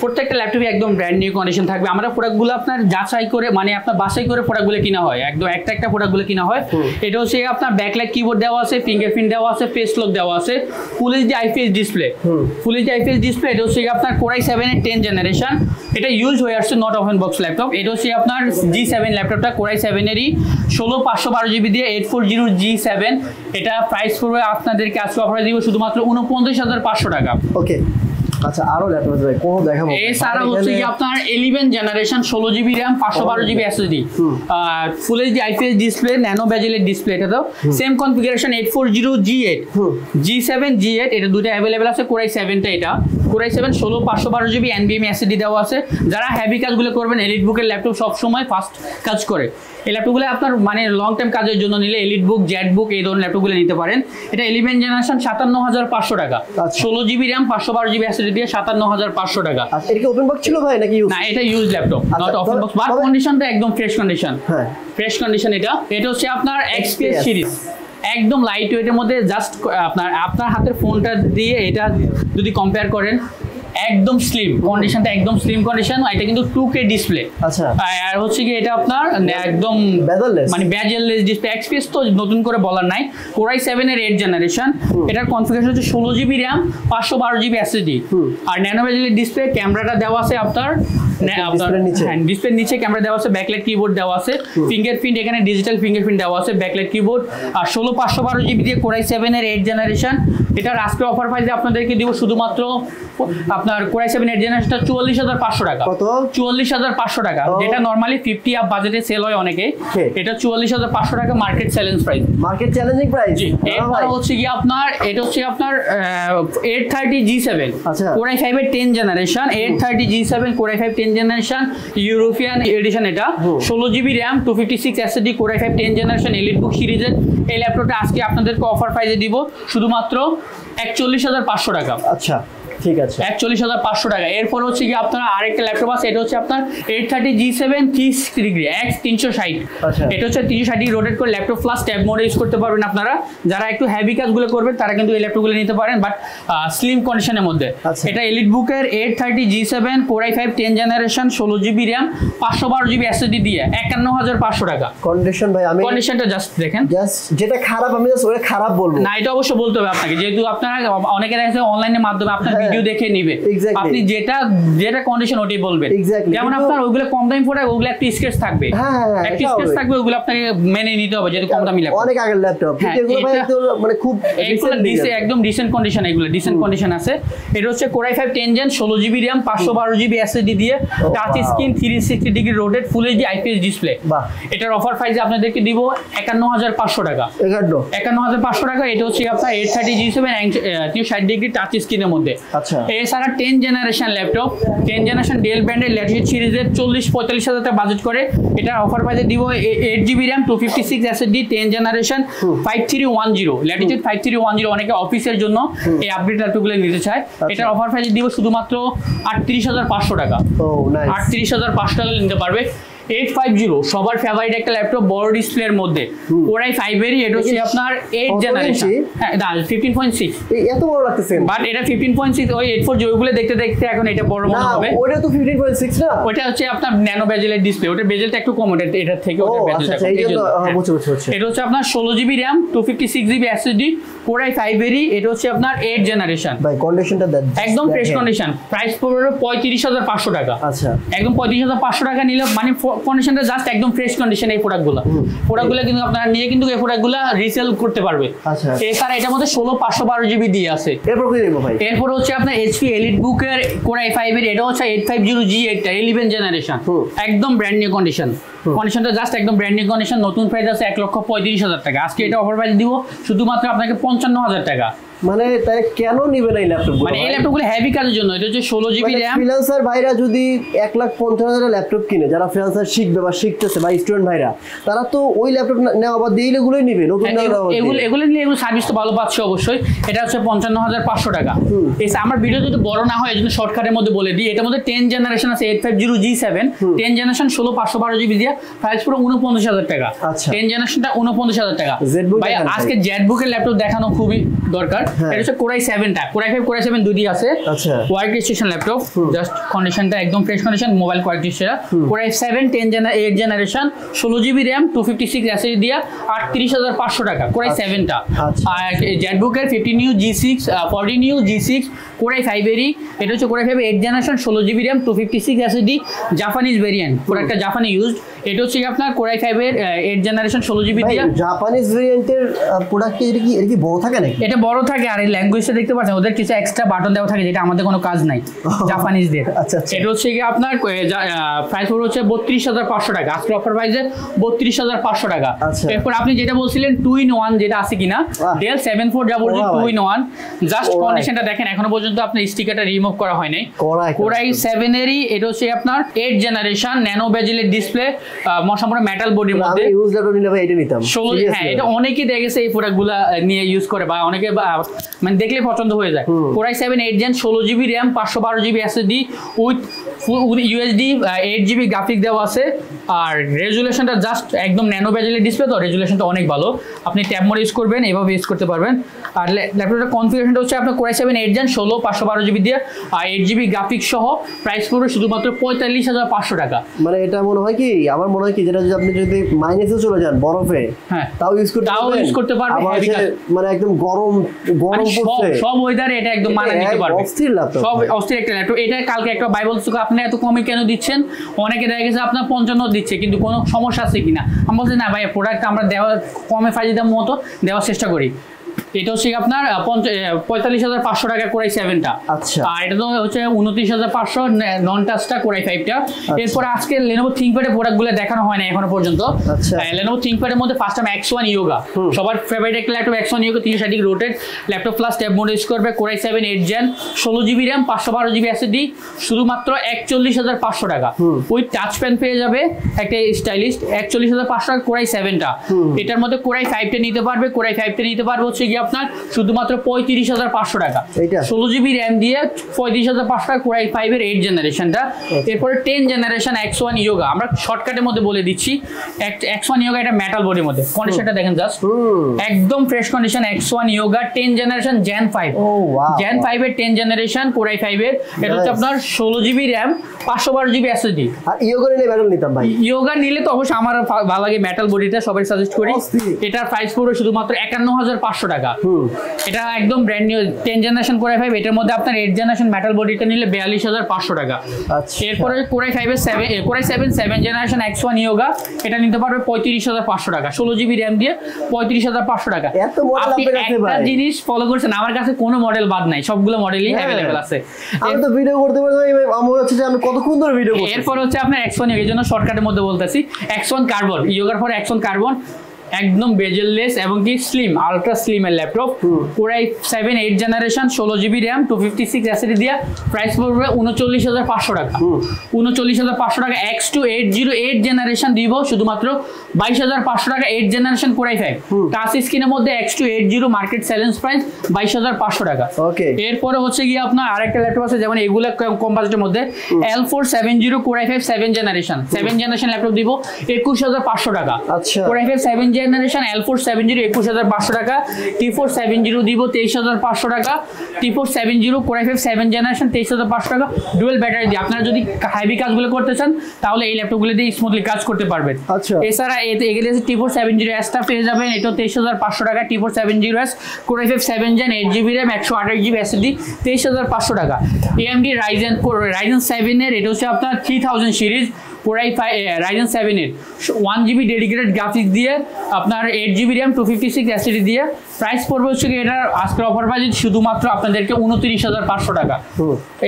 [SPEAKER 1] প্রত্যেকটা ল্যাপটপই একদম ব্র্যান্ড নিউ কন্ডিশন থাকবে। আমরা প্রোডাক্টগুলো আপনার যাচাই করে, মানে আপনার বাছাই করে প্রোডাক্টগুলো কিনা হয়, একদম একটা প্রোডাক্টগুলো কিনা হয়। এটা হচ্ছে আপনার ব্যাকলাইট কিবোর্ড দেওয়া আছে, ফিঙ্গারপ্রিন্ট দেওয়া আছে, ফেস লক দেওয়া আছে, ফুল এইচডি IPS ডিসপ্লে, ফুল এইচডি IPS ডিসপ্লে। এটা হচ্ছে আপনার Core i7 এর 10 জেনারেশন, এটা ইউজ হয়ে আসছে, নট ওপেন বক্স ল্যাপটপ। এটা হচ্ছে আপনার G7 ল্যাপটপটা, Core i7 এরই 16,512GB দিয়ে 840 G7। এটা প্রাইস পড়বে আপনাদেরকে আজকে অফারে দিব শুধুমাত্র 49,500 টাকা। ওকে, আচ্ছা আরো ল্যাপটপ আছে ভাই, কোন দেখাবো? এছাড়া হচ্ছে কি আপনার 11 generation 16GB RAM 512GB SSD, full HD IPS display, nano বেজেলের ডিসপ্লে। এটা তো same configuration 840 G8, G7 G8, এটা দুটো अवेलेबल আছে। Core i7 টা, এটা Core i7 16,512GB NVMe SSD দেওয়া আছে। যারা হেভি কাজগুলো করবেন, এলিট বুকের ল্যাপটপ সব সময় ফাস্ট কাজ করে, এই ল্যাপটপগুলো আপনার মানে লং টাইম কাজের জন্য নিলে এলিট বুক, জেট বুক এই ধরনের ল্যাপটপগুলো নিতে পারেন। এটা 11 জেনারেশন 57,500 টাকা, 16GB RAM 512GB SSD দিয়ে 57,500 টাকা। এটা কি ওপেন বক্স ছিল ভাই নাকি ইউজ? না, এটা use laptop, not open box. বার কন্ডিশনটা একদম ফ্রেশ কন্ডিশন, হ্যাঁ ফ্রেশ কন্ডিশন। এটা হচ্ছে আপনার XPS সিরিজ, একদম লাইট ওয়েটের মধ্যে। জাস্ট আপনার হাতের ফোনটা দিয়ে এটা যদি কম্পেয়ার করেন, একদম স্লিম কন্ডিশনটা, একদম স্লিম কন্ডিশন। এটা কিন্তু 2K ডিসপ্লে। আচ্ছা, আর হচ্ছে কি এটা আপনার একদম বেজেললেস, মানে বেজেললেস ডিসপ্লে। XPS তো নতুন করে বলার নাই। Core i7 এর 8 জেনারেশন, এটার কনফিগারেশন হচ্ছে 16GB RAM 512GB SSD, আর ন্যানো বেজেলের ডিসপ্লে। ক্যামেরাটা দেওয়া আছে আপনার ডিসপ্লের নিচে ক্যামেরা দেওয়া আছে, ব্যাকলাইট কিবোর্ড দেওয়া আছে, ফিঙ্গারপ্রিন্ট, এখানে ডিজিটাল ফিঙ্গারপ্রিন্ট দেওয়া আছে, ব্যাকলাইট কিবোর্ড, আর 16,512GB দিয়ে Core i7 এর 8 জেনারেশন। এটার আজকে অফার প্রাইসে আপনাদেরকে দিব শুধুমাত্র আপনার Core i7 8 জেনারেশনটা 44,500 টাকা। কত? 44,500 টাকা, যেটা নরমালি 50 আপ বাজেটে সেল হয় অনেকে। এটা 44,500 টাকা market challenge price, market challenging price. এরপর হচ্ছে কি আপনার এটা হচ্ছে আপনার 830 G7, আচ্ছা Core i5 এর 10 generation, 830 G7 Core i5 10 generation European edition. এটা 16GB RAM 256 SSD Core i5 10 generation elite বুক সিরিজের এই ল্যাপটপটা আজকে আপনাদেরকে অফার প্রাইসে দিব শুধুমাত্র 41,500 টাকা। আচ্ছা,
[SPEAKER 2] ঠিক আছে
[SPEAKER 1] 41,500 টাকা। এরপর হচ্ছে কি আপনার আরেকটা ল্যাপটপ আছে, এটা হচ্ছে আপনার 830 G7 360 ডিগ্রি X360। এটা হচ্ছে 360 ডিগ্রি রোটেট করে ল্যাপটপ প্লাস ট্যাব মোডে ইউজ করতে পারবেন আপনারা। যারা একটু হেভি কাজগুলো করবেন তারা কিন্তু এই ল্যাপটপগুলো নিতে পারেন, বাট স্লিম কন্ডিশনের মধ্যে। এটা এলিটবুকের 830 G7 Core i5 10 generation 16GB RAM 512GB SSD দিয়ে 51,500 টাকা।
[SPEAKER 2] কন্ডিশন ভাই আমি
[SPEAKER 1] কন্ডিশনটা জাস্ট দেখেন,
[SPEAKER 2] জাস্ট যেটা খারাপ আমি জাস্ট ওটা খারাপ বলবো
[SPEAKER 1] না, এটা অবশ্যই বলতে হবে আপনাকে, যেহেতু আপনারা অনেকের আছে অনলাইনের মাধ্যমে আপনার ভিডিও দেখে নিবে, আপনি যেটা কন্ডিশন ওটাই বলবেন। যেমন আপনার ওইগুলো কম দামি প্রোডাক্ট, ওগুলো একটু স্কেচ থাকবে, একটু স্কেচ থাকবে, ওইগুলো আপনাকে মেনে নিতে হবে যেহেতু কম দামি ল্যাপটপ,
[SPEAKER 2] অনেক আগের ল্যাপটপ। এগুলো ভাই মানে খুব
[SPEAKER 1] একদম ডিসেন্ট কন্ডিশন, এগুলো ডিসেন্ট কন্ডিশন আছে। এটা হচ্ছে Core i5 10 Gen 16GB RAM 512GB SSD দিয়ে touch screen 360 degree rotate full HD IPS display. এটার অফার প্রাইসে আপনাদেরকে দিব 51,500 টাকা। 51,500 টাকা। এটা হচ্ছে আপনার 830 G7 360 ডিগ্রি টাচ স্ক্রিনের মধ্যে।
[SPEAKER 2] আচ্ছা,
[SPEAKER 1] এছাড়া 10 জেনারেশন ল্যাপটপ, 10 জেনারেশন ডেল ব্র্যান্ডের ল্যাটিটিউড সিরিজের 40-45 হাজার টাকা বাজেট করে এটার অফার প্রাইসে দিব 8GB RAM 256 SSD 10 generation 5310 Latitude 5310। অনেকে অফিসের জন্য এই আপডেট ল্যাপটপগুলো নিতে চায়, এটার অফার প্রাইসে দিব শুধুমাত্র 38,500 টাকা। 38,500 টাকা নিতে পারবে। 850 সবার ফেভারিট একটা ল্যাপটপ, বড় ডিসপ্লের মধ্যে Core i5 এরই। এটা হচ্ছে আপনার 8 জেনারেশন, হ্যাঁ না 15.6,
[SPEAKER 2] এত বড় লাগতেছে,
[SPEAKER 1] বাট এটা 15.6। ওই 840 ওইগুলো দেখতে দেখতে এখন এটা বড় মনে হবে।
[SPEAKER 2] ওটা তো 15.6 না,
[SPEAKER 1] ওটা হচ্ছে আপনার ন্যানো বেজেলের ডিসপ্লে, ওটা বেজেলটা একটু কম, এটার থেকে ওটা বেজেলটা কম। এটা হচ্ছে আপনার 16GB RAM 256GB SSD Core i5 এরই। এটা হচ্ছে আপনার 8 জেনারেশন।
[SPEAKER 2] ভাই কন্ডিশনটা
[SPEAKER 1] একদম ফ্রেশ কন্ডিশন। প্রাইস পড়বে 35,500 টাকা।
[SPEAKER 2] আচ্ছা,
[SPEAKER 1] একদম 35,500 টাকা নিলে মানে কন্ডিশনটা জাস্ট একদম ফ্রেশ কন্ডিশন। এই প্রোডাক্টগুলো কিন্তু আপনারা নিয়ে কিন্তু এই প্রোডাক্টগুলো রিসেল করতে পারবে।
[SPEAKER 2] আচ্ছা,
[SPEAKER 1] এছাড়া এটার মধ্যে 16/512GB দিয়ে আছে।
[SPEAKER 2] এরপর কি দেব ভাই?
[SPEAKER 1] এরপর হচ্ছে আপনার HP এলিটবুকের Core i5 এর, এটা হচ্ছে 850G 11 জেনারেশন, একদম ব্র্যান্ড নিউ কন্ডিশন। কন্ডিশনটা জাস্ট একদম ব্র্যান্ড নিউ কন্ডিশন। নতুন প্রাইস আছে 1,35,000 টাকা। আজকে এটা অফার প্রাইস দিব শুধুমাত্র আপনাকে 55,000 টাকা।
[SPEAKER 2] মানে তাই কেন নিবেন এই ল্যাপটপ?
[SPEAKER 1] মানে এই ল্যাপটপগুলো হেভি কাজের জন্য। এটা হচ্ছে 16GB RAM।
[SPEAKER 2] ফ্রিল্যান্সার ভাইরা যদি 1,50,000 ল্যাপটপ কিনে, যারা ফ্রিল্যান্সার শিখবে বা শিখতেছে বা স্টুডেন্ট ভাইরা, তারা তো ওই ল্যাপটপ নেওয়া বা দিয়ে এগুলোই নিবে, নতুন
[SPEAKER 1] এগুলো নিয়ে এগুলো সার্ভিস তো ভালো পাচ্ছে অবশ্যই। এটা হচ্ছে 55,500 টাকা। আমার ভিডিও যদি বড় না হয় এজন্য শর্টকাটের মধ্যে বলে দিই। এটার মধ্যে 10 জেনারেশন আছে 850 G7 10 জেনারেশন 16/512GB দিয়ে প্রাইস পুরো 49,000 টাকা। 10 জেনারেশনটা 49,000 টাকা। ভাই আজকে জেটবুকের ল্যাপটপ দেখানো খুবই দরকার। এটা হচ্ছে Core i7টা, Core i5 Core i7 দুইটি আছে।
[SPEAKER 2] আচ্ছা,
[SPEAKER 1] কোয়ালিটি স্টেশন ল্যাপটপ, জাস্ট কন্ডিশনটা একদম ফ্রেশ কন্ডিশন, মোবাইল কোয়ালিটি সেরা। Core i7 8 generation 16GB RAM 256 SSD দিয়ে 38,500 টাকা Core i7টা। আর জেটবুকের 40 নিউ G6 Core i5 এরই। এটা হচ্ছে Core i5 8 generation 16GB RAM 256 SSD Japanese variant, প্রোডাক্টটা জাপানি ইউজড। এটা হচ্ছে আপনার Core i5 এর 8 জেনারেশন 16GB দিয়ে।
[SPEAKER 2] জাপানিজ ভেরিয়েন্টের প্রোডাক্ট কি এর কি বড় থাকে নাকি? এটা
[SPEAKER 1] বড় থাকে, আর এই ল্যাঙ্গুয়েজটা দেখতে পাচ্ছেন ওদের কিছু এক্সট্রা বাটন দেওয়া থাকে যেটা আমাদের কোনো কাজ নাই জাপানিজদের।
[SPEAKER 2] আচ্ছা,
[SPEAKER 1] এটা হচ্ছে কি আপনার প্রাইস হচ্ছে 32,500 টাকা। আজকে অফার প্রাইসে 32,500 টাকা। এরপর আপনি যেটা বলছিলেন 2-in-1 যেটা আছে কিনা, ডেল 7400 2-in-1, জাস্ট কন্ডিশনটা দেখেন, এখনো পর্যন্ত আপনার স্টিকারটা রিমুভ করা হয় নাই। Core i7 এরই। এটা হচ্ছে আপনার 8 জেনারেশন ন্যানো বেজেলের ডিসপ্লে, সম্পূর্ণ মেটাল বডির মধ্যে।
[SPEAKER 2] আমি ইউজ ল্যাপটপ নিলে ভাই এটা নিতাম।
[SPEAKER 1] হ্যাঁ, এটা অনেকেই দেখেছে এই প্রোডাক্টগুলো নিয়ে ইউজ করে বা অনেকে মানে দেখলে পছন্দ হয়ে যায়। Core i7 8 Gen 16GB RAM 512GB SSD with USD 8GB graphic দেওয়া আছে। আর রেজুলেশনটা জাস্ট একদম ন্যানো বেজেলের ডিসপ্লে, তো রেজুলেশনটা অনেক ভালো। আপনি ট্যাব মোড ইউজ করবেন, এভাবে ইউজ করতে পারবেন। আর ল্যাপটপের কনফিগারেশনটা হচ্ছে আপনার Core i7 8 Gen 16 512GB দিয়ে আর 8GB গ্রাফিক সহ প্রাইস পড়বে শুধুমাত্র 45,500 টাকা।
[SPEAKER 2] মানে এটা মনে হয় কি, আমার মনে হয় কি, যেটা আপনি যদি মাইনাসে চলে যান বরফে, হ্যাঁ তাও ইউজ করতে পারবেন। মানে একদম গরম পড়ছে,
[SPEAKER 1] সব ওয়েদারে এটা একদম মানিয়ে নিতে পারবে।
[SPEAKER 2] অস্থির ল্যাপটপ,
[SPEAKER 1] সব অস্থির একটা ল্যাপটপ। এটা কালকে একটা ভাই বলছে আপনি এত কমে কেন দিচ্ছেন, অনেকে দেখা গেছে আপনার 55 দিচ্ছে, কিন্তু কোনো সমস্যা আছে কিনা। আমি বলছি না ভাই, প্রোডাক্ট আমরা দেওয়া কমে ফাইজে দাম মতো দেওয়ার চেষ্টা করি। এটা হচ্ছে আপনার 45,500 টাকা Core i7টা।
[SPEAKER 2] আচ্ছা,
[SPEAKER 1] আর এটা তো হচ্ছে 29,500 নন টাচটা Core i5টা। এরপর আজকে Lenovo ThinkPad এর প্রোডাক্টগুলো দেখানো হয় না এখনো পর্যন্ত। Lenovo ThinkPad এর মধ্যে ফার্স্ট টাইম X1 Yoga, সবার ফেভারিট একটা laptop X1 Yoga 360 degree rotate laptop plus tab mode use করবে। Core i7 8 Gen 16GB RAM 512GB SSD শুধুমাত্র 41,500 টাকা। ওই টাচ পেন পেয়ে যাবে একটা স্টাইলিস্ট 41,500 টাকা Core i7টা। এটার মধ্যে Core i5টা নিতে পারবে। Core i5টা নিতে পারবে হচ্ছে গিয়ে আপনার শুধুমাত্র 35,500 টাকা। 16GB র্যাম দিয়ে 35,500 টাকা কোরাই 5 এর 8 জেনারেশনটা। এরপরে 10 জেনারেশন X1 ইয়োগা, আমরা শর্টকাটের মধ্যে বলে দিচ্ছি। X1 ইয়োগা এটা মেটাল বডির মধ্যে, কন্ডিশনটা দেখেন জাস্ট একদম fresh condition. X1 yoga 10 generation Gen 5, Gen 5 এর 10 জেনারেশন কোরাই 5 এর। এটা হচ্ছে আপনার 16GB র্যাম 512GB SSD।
[SPEAKER 2] আর ইয়োগা নিলে মেটাল নিতাম ভাই।
[SPEAKER 1] ইয়োগা নিলে তো অবশ্যই আমার ভালো লাগে মেটাল বডিটা, সবাই সাজেস্ট করি। এটার প্রাইস পড়বে শুধুমাত্র 51,500 টাকা। এটা একদম ব্র্যান্ড নিউ 10 জেনারেশন কোরাই 5। এটার মধ্যে আপনার 8 জেনারেশন মেটাল বডিটা নিলে 42,500 টাকা। এরপরে কোরাই 5 এর 7 জেনারেশন X1 ইয়োগা, এটা নিতে পারবে 35,500 টাকা। 16GB র্যাম দিয়ে 35,500 টাকা। আপনি একটা জিনিস ফলো করছেন, আমার কাছে কোনো মডেল বাদ নাই, সবগুলো মডেলই अवेलेबल আছে।
[SPEAKER 2] আমি তো ভিডিও করতে পারি, আমার হচ্ছে যে আমি কতক্ষণ ধরে ভিডিও করছি।
[SPEAKER 1] এরপর হচ্ছে আপনার X1 এর জন্য শর্টকাটের মধ্যে বলতেছি। X1 কার্বন ইয়োগার পরে X1 কার্বন একদম বেজেললেস এবং কি স্লিম, আলট্রা স্লিম এর laptop. Core i 7 8 generation 16GB RAM 256 SSD দিয়ে প্রাইস পড়বে 39,500 টাকা। 39,500 টাকা। X2 808 জেনারেশন দিব শুধুমাত্র 22,500 টাকা। 8 জেনারেশন কোরাই 5 টাচ স্ক্রিনের মধ্যে X2 80 মার্কেট চ্যালেঞ্জ প্রাইস 22,500 টাকা।
[SPEAKER 2] ওকে,
[SPEAKER 1] এরপরে হচ্ছে গিয়ে আপনার আরেকটা ল্যাপটপ আছে, যেমন এগুলা কম বাজেটের মধ্যে L470 কোরাই 5 7 জেনারেশন ল্যাপটপ দিব 21,500 টাকা।
[SPEAKER 2] আচ্ছা,
[SPEAKER 1] কোরাই 5 7 জেনারেশন L470 21,500 টাকা। T470 দিব 23,500 টাকা। T470 কোরাই 5 7 জেনারেশন 23,500 টাকা। ডুয়াল ব্যাটারি দিয়ে আপনারা যদি হেভি কাজগুলো করতে চান তাহলে এই ল্যাপটপগুলো দিয়ে স্মুথলি কাজ করতে পারবেন।
[SPEAKER 2] আচ্ছা,
[SPEAKER 1] এছাড়া এগুলো T470S টা পেয়ে যাবেন, এটা 23,500 টাকা। T470S core i 5 7 gen 8GB RAM 128GB SSD 23,500 টাকা। AMD Ryzen 7 এর এটা হচ্ছে আপনার 3000 সিরিজ কোরাই Ryzen 7 এর 1GB ডেডিকেটেড গ্রাফিক্স দিয়ে আপনার 8GB র্যাম 256 SSD দিয়ে প্রাইস পড়বে হচ্ছে কি এটার আজকের অফার প্রাইস শুধুমাত্র আপনাদেরকে 29,500 টাকা।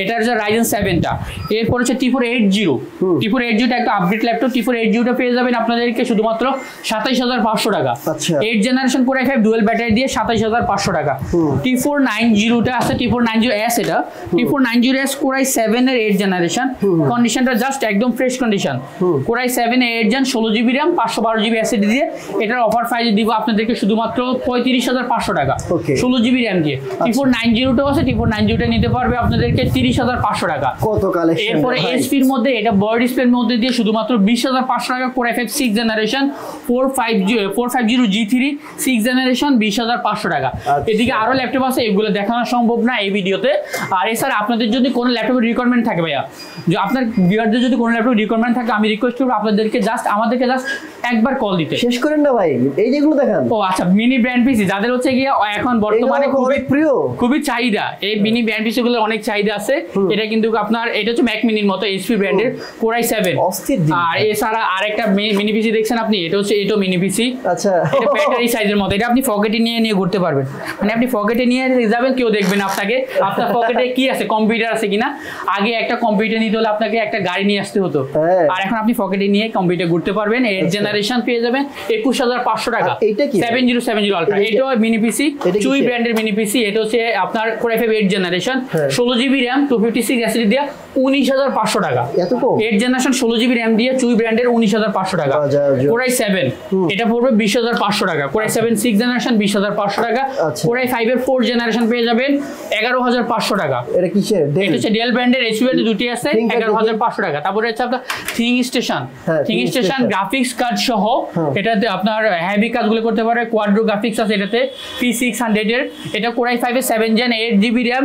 [SPEAKER 1] এটা হচ্ছে Ryzen 7 টা। এরপর হচ্ছে T480 টা একটা আপডেট ল্যাপটপ। T480 টা পেয়ে যাবেন আপনাদেরকে শুধুমাত্র 27,500 টাকা। 8 জেনারেশন কোরাই 5 ডুয়াল ব্যাটারি দিয়ে 27,500 টাকা। T490 টা আছে, T490S এটা। T490S কোরাই 7 এর 8 জেনারেশন, কন্ডিশনটা জাস্ট একদম ফ্রেশ কন্ডিশন। কোরাই 7 এর 8 gen 16GB RAM 512GB SSD দিয়ে এটার অফার প্রাইস দিব আপনাদেরকে শুধুমাত্র 35,500 টাকা 16GB র্যাম দিয়ে। T490 টা আছে, T490 টা নিতে পারবে আপনাদেরকে 30,500 টাকা।
[SPEAKER 2] কত কালেকশন।
[SPEAKER 1] এরপরে HP এর মধ্যে এটা বড় ডিসপ্লের মধ্যে দিয়ে শুধুমাত্র 20,500 টাকা কোরাই 5 6 জেনারেশন 450 G3 6 জেনারেশন 20,500 টাকা। এদিকে আরো ল্যাপটপ আছে, এগুলো দেখানো সম্ভব না এই ভিডিওতে। আর এছাড়া আপনাদের যদি কোনো ল্যাপটপের রিকোয়ারমেন্ট থাকে ভাইয়া, যে আপনার ভিউয়ারদের যদি কোনো ল্যাপটপ রিকোয়ারমেন্ট থাকে, আমি রিকোয়েস্ট করব আপনাদেরকে আমাদেরকে জাস্ট একবার কল দিতে।
[SPEAKER 2] শেষ করেন না ভাই, এই যেগুলো দেখান।
[SPEAKER 1] ও আচ্ছা, মিনি ব্র্যান্ড পিসি যাদের হচ্ছে গিয়ে এখন বর্তমানে খুবই চাহিদা, এই মিনি ব্র্যান্ড পিসি গুলোর অনেক চাহিদা আছে। এটা কিন্তু আপনার এটা হচ্ছে ম্যাক মিনির মতো HP ব্র্যান্ডের কোরাই 7। আর এছাড়া আরেকটা মিনি পিসি দেখছেন আপনি, এটা হচ্ছে এটো মিনি পিসি।
[SPEAKER 2] আচ্ছা,
[SPEAKER 1] এটা ব্যাটারি সাইজের মতো, এটা আপনি পকেটে নিয়ে ঘুরতে পারবেন। মানে আপনি পকেটে নিয়ে যাবেন, কেউ দেখবেন আপনাকে আপনার পকেটে কি আছে, কম্পিউটার আছে কিনা। আগে একটা কম্পিউটার নিতে হলে আপনাকে একটা গাড়ি নিয়ে আসতে হতো, আর এখন আপনি পকেটে নিয়ে কম্পিউটার ঘুরতে পারবেন। 8 জেনারেশন পেয়ে যাবেন 21,500 টাকা। 7070 আলট্রা, এটাও মিনি পিসি, চুই ব্র্যান্ডের মিনি পিসি। এটা হচ্ছে আপনার core i 5 8 generation 16GB RAM 256 SSD দিয়ে 19,500 টাকা। 8 জেনারেশন 16GB র্যাম দিয়ে চুই ব্র্যান্ডের 19,500 টাকা। কোরাই 7 এটা পড়বে 20,500 টাকা। কোরাই 7 6 জেনারেশন 20,500 টাকা। কোরাই 5 এর 4 জেনারেশন পেয়ে যাবেন 11,500 টাকা।
[SPEAKER 2] এটা কিসের?
[SPEAKER 1] এটা হচ্ছে ডেল ব্র্যান্ডের, HP এর দুটি আছে 11,500 টাকা। তারপরে হচ্ছে আপনার থিং স্টেশন গ্রাফিক্স কার্ড সহ, এটাতে আপনার হেভি কাজগুলো করতে পারে। কোয়াড্রো গ্রাফিক্স আছে এটাতে P600 এর। এটা কোরাই 5 এর 7 gen 8GB RAM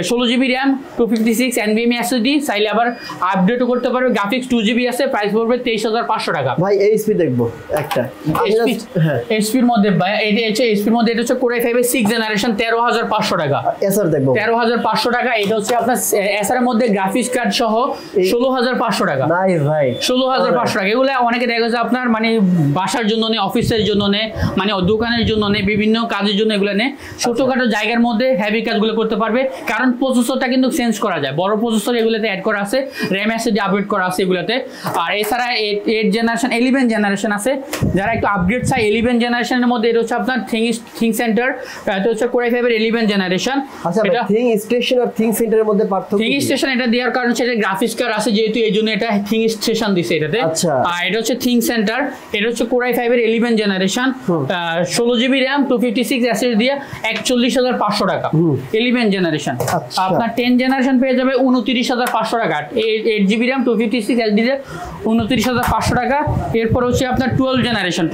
[SPEAKER 1] 16GB RAM 256 NVMe SSD, চাইলে আবার আপডেটও করতে পারবে। গ্রাফিক্স 2GB আছে, প্রাইস পড়বে 23,500 টাকা।
[SPEAKER 2] ভাই HP দেখবো একটা
[SPEAKER 1] HP এর মধ্যে ভাই, এটা হচ্ছে HP এর মধ্যে, এটা হচ্ছে কোরাই 5 এর 6 জেনারেশন 13,500 টাকা।
[SPEAKER 2] এসআর দেখবো
[SPEAKER 1] 13,500 টাকা। এটা হচ্ছে আপনার এসআর এর মধ্যে গ্রাফিক্স কার্ড সহ 16,500 টাকা।
[SPEAKER 2] নাইস ভাই,
[SPEAKER 1] 16,500 টাকা। এগুলো অনেকে দেখা যাচ্ছে আপনার মানে বাসার জন্য নেই, অফিসের জন্য নেই, মানে দোকানের জন্য নেই, বিভিন্ন কাজের জন্য এগুলো নেই। ছোটখাটো জায়গার মধ্যে হেভি কাজগুলো করতে পারবে, কারণ প্রসেসরটা কিন্তু চেঞ্জ করা যায়। বড় প্রসেসর এগুলোতে অ্যাড করা আছে, র্যাম SSD আপডেট করা আছে এগুলোতে। আর এছাড়া 8 জেনারেশন 11 জেনারেশন আছে, যারা একটু আপগ্রেড চাই 11 জেনারেশনের মধ্যে, এটা হচ্ছে আপনার থিং সেন্টার, এটা হচ্ছে কোরাই 5 এর 11 জেনারেশন।
[SPEAKER 2] আচ্ছা, থিং স্টেশন আর থিং সেন্টারের মধ্যে পার্থক্য?
[SPEAKER 1] থিং স্টেশন এটা দেওয়ার কারণ হচ্ছে এটা গ্রাফিক্স কার্ড আছে যেহেতু, এই জন্য এটা রেজিস্ট্রেশন দিছে এটাতে।
[SPEAKER 2] আচ্ছা।
[SPEAKER 1] আর এটা হচ্ছে থিঙ্ক সেন্টার, এটা হচ্ছে Core i5 এর 11 জেনারেশন, 16 জিবি র্যাম 256 এসএসডি দিয়ে 41,500 টাকা 11 জেনারেশন।
[SPEAKER 2] আচ্ছা।
[SPEAKER 1] আপনার 10 জেনারেশন পেয়ে যাবে 29,500 টাকা, 8 জিবি র্যাম 256 এসএসডি দিয়ে 29,500 টাকা। এরপর হচ্ছে আপনার 12 জেনারেশন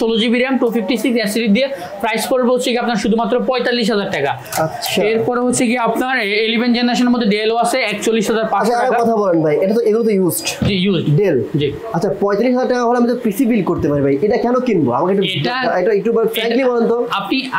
[SPEAKER 1] 16 জিবি র্যাম 256 এসএসডি দিয়ে প্রাইস পড়বে হচ্ছে কি আপনার শুধুমাত্র 45,000 টাকা।
[SPEAKER 2] আচ্ছা।
[SPEAKER 1] এরপর হচ্ছে কি আপনার 11 জেনারেশনের মধ্যে ডেলও আছে 41,500
[SPEAKER 2] আচ্ছা,
[SPEAKER 1] টাকা।
[SPEAKER 2] কথা বলেন ভাই, এগুলো তো ইউজড
[SPEAKER 1] জি ইউজড
[SPEAKER 2] ডেল।
[SPEAKER 1] জি।
[SPEAKER 2] আচ্ছা, 35,000 টাকা হলে আমি তো পিসি বিল করতে পারি ভাই, এটা কেন কিনবো? আমাকে একটু ফ্র্যাঙ্কলি বলেন তো।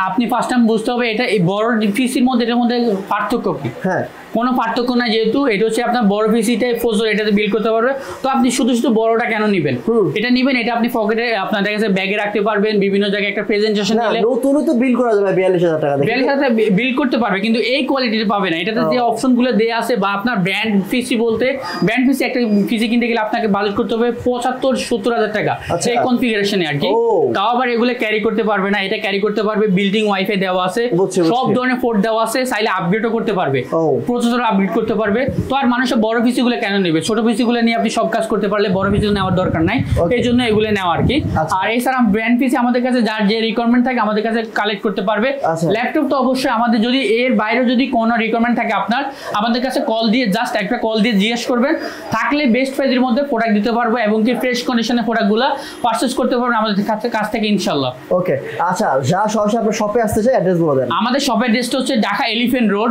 [SPEAKER 1] আপনি ফার্স্ট টাইম বুঝতে হবে এটা এই বড় পিসির মধ্যে এটার মধ্যে পার্থক্য কি।
[SPEAKER 2] হ্যাঁ,
[SPEAKER 1] কোনো পার্থক্য না, যেহেতু এটা হচ্ছে আপনার বড় পিসিতে ফোজর এটাতে বিল করতে পারবে, তো আপনি শুধু বড়টা কেন নেবেন? এটা নেবেন, এটা আপনি পকেটে আপনার কাছে ব্যাগে রাখতে পারবেন, বিভিন্ন জায়গায় একটা প্রেজেন্টেশন
[SPEAKER 2] না
[SPEAKER 1] নিলে
[SPEAKER 2] নতুন তো বিল করা যাবে 42,000 টাকা দিয়ে।
[SPEAKER 1] 42,000 বিল করতে পারবে, কিন্তু এই কোয়ালিটিতে পাবে না। এটাতে যে অপশনগুলো দেয়া আছে বা আপনার ব্র্যান্ড পিসি বলতে, ব্র্যান্ড পিসি একটা পিসি কিনতে গেলে আপনাকে বাজেট করতে হবে 75-70,000 টাকা সেই কনফিগারেশনে আর কি। তাও আবার এগুলো ক্যারি করতে পারবে না, এটা ক্যারি করতে পারবে। বিল্ডিং ওয়াইফাই দেওয়া আছে, সব ধরনের পোর্ট দেওয়া আছে, চাইলে আপগ্রেডও করতে পারবে, প্রসেসর আপগ্রেড করতে পারবে। তো আর মানুষের বড় পিসি গুলো কেন নেবে? ছোট পিসি গুলো নিয়ে আপনি সব কাজ করতে পারলে বড় পিসি নেওয়ার দরকার নাই, এই জন্য এগুলো নেওয়া আর কি। আর এছাড়া ব্র্যান্ড পিসি আমাদের কাছে যার যে রিকোয়ারমেন্ট থাকে আমাদের কাছে কালেক্ট করতে পারবে। ল্যাপটপ তো অবশ্যই আমাদের, যদি এর বাইরে যদি কোনো রিকোয়ারমেন্ট থাকে আপনার আমাদের কাছে কল দিয়ে জাস্ট একটা কল দিয়ে জিজ্ঞেস করবেন, থাকলে বেস্ট প্রাইসের মধ্যে প্রোডাক্ট দিতে পারবো এবং কি ফ্রেশ কন্ডিশনে প্রোডাক্টগুলো পারচেজ করতে পারবেন আমাদের কাছ থেকে ইনশাআল্লাহ।
[SPEAKER 2] ওকে, আচ্ছা, যা সরাসরি আপনার শপে আসতে চাই অ্যাড্রেস বলে দেন।
[SPEAKER 1] আমাদের শপের অ্যাড্রেসটা হচ্ছে ঢাকা এলিফ্যান্ট রোড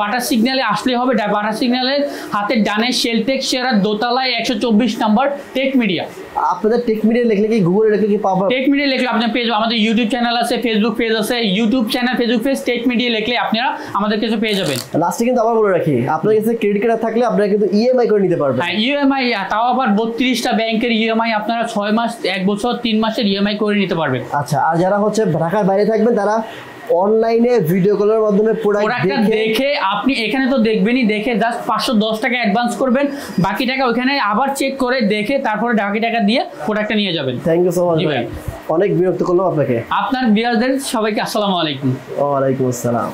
[SPEAKER 1] বাটার সিগন্যালে আসলে হবে। বাটার সিগন্যালের হাতের ডানে শেলটেক শেয়ার দোতলায় 124 নাম্বার টেক মিডিয়া।
[SPEAKER 2] আপনাদের টেক মিডিয়া লিখলে কি গুগলে লিখলে কি পাবো?
[SPEAKER 1] টেক মিডিয়া লিখলে আপনি পেয়ে যাবেন। আমাদের ইউটিউব চ্যানেল আছে, ফেসবুক পেজ আছে। YouTube channel, Facebook page tech media লিখলে আপনারা আমাদের কাছে পেয়ে যাবেন।
[SPEAKER 2] লাস্টে কিন্তু আবার বলে রাখি, আপনার কাছে ক্রেডিট কার্ড থাকলে আপনারা কিন্তু ইএমআই করে নিতে পারবেন।
[SPEAKER 1] হ্যাঁ, ইএমআই, তাও আবার 32টা ব্যাংকের ইএমআই আপনারা 6 মাস, 1 বছর, 3 মাসের ইএমআই করে নিতে পারবেন।
[SPEAKER 2] আচ্ছা, আর যারা হচ্ছে ঢাকার বাইরে থাকবেন তারা অনলাইনে ভিডিও কলের মাধ্যমে প্রোডাক্টটা
[SPEAKER 1] দেখে আপনি এখানে তো দেখবেনই, দেখে জাস্ট 510 টাকা অ্যাডভান্স করবেন, বাকি টাকা ওখানে আবার চেক করে দেখে তারপরে বাকি টাকা দিয়ে প্রোডাক্টটা নিয়ে যাবেন।
[SPEAKER 2] থ্যাংক ইউ সো মাচ ভাই, অনেক বিরক্ত করলাম আপনাকে।
[SPEAKER 1] আপনার ভিউয়ারদের সবাইকে আসসালামু আলাইকুম।
[SPEAKER 2] ওয়া আলাইকুম আসসালাম।